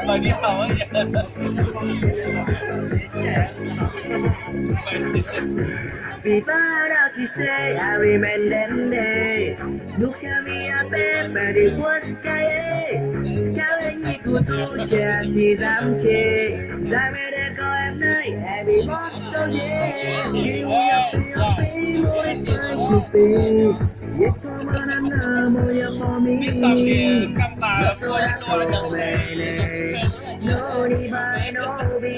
Mày đi học ấy nhỉ? Vì ta đã chỉ say, I remain day. Duka mia pepe di buscaye. Chào anh nhị của tôi trẻ thì dám chê. Dài mê để có em nơi, em bị mất đâu nhé. Yêu nhập phí, mỗi người chụp phí. Biết có mà năn nở, mỗi nhà có mình. Biết xong thì căm bà là mua những đồ là No ni by no be.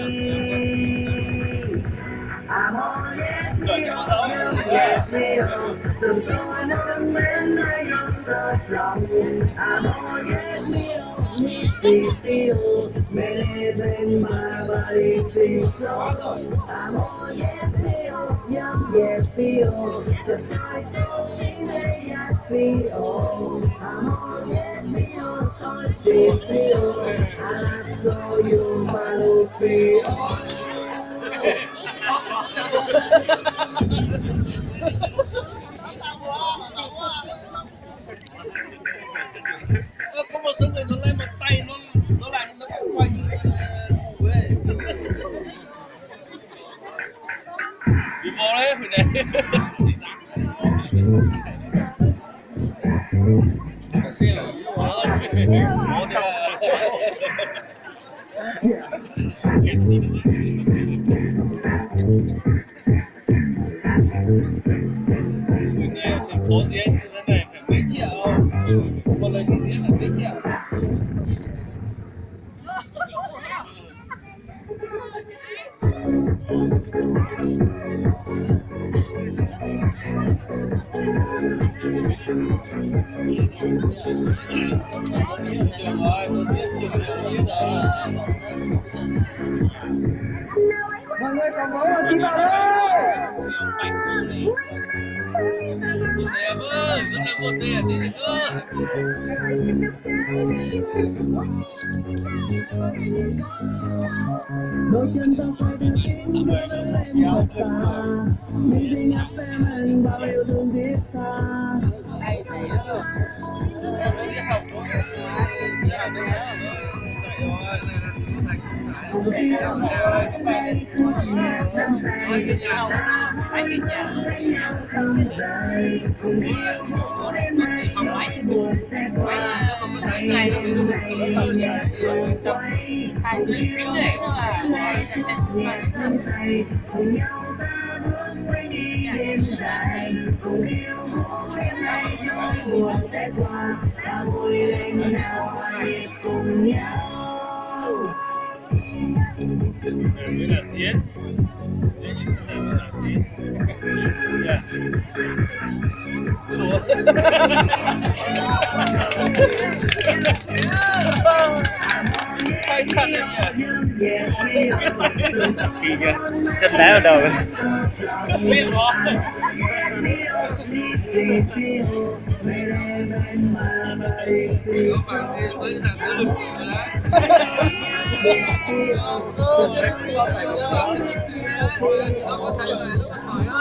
I'm on yes, đừng cho nắng đến nay không có lòng. I'm on yes, feel, mê bên mà body feel so. I'm on yes, feel, just like I feel. I'm on yes, feel, I saw you, my feel. Có một số người nó lấy một tay nó làm nó quay như mù ấy. Bị bò đấy phải này. Xin lỗi. Thành phố diễn như thế này phải mấy triệu, một lần trình diễn là mấy triệu. Mọi người còn máu là chị vào đây. Đẹp ơi, rất là một đẹp tí này cơ. Đôi chân ta phải đi tìm bước lên thật xa. Những gì nhắc về mình bao yêu thương thiết tha. Em nó đi học rồi, chắc là tôi dạy rồi. Cùng yêu Các bạn ơi, cái nhà đó, anh cái nhà không rời. Cùng yêu mỗi đêm nay nỗi buồn sẽ qua. không có thấy ngày đâu, Cùng nhau ta bước với đi đêm dài. Cùng yêu mỗi đêm nay nỗi buồn sẽ qua. Ta vui lên nào hãy cùng nhau. Đây là diễn. Diễn như thế nào là diễn? Yeah. Hay thật đấy nhỉ? Kỳ chưa? Chất đá ở đầu. Biết rồi. Có bạn kia với thằng kia lực gì rồi đấy. Có thấy về lúc hỏi á.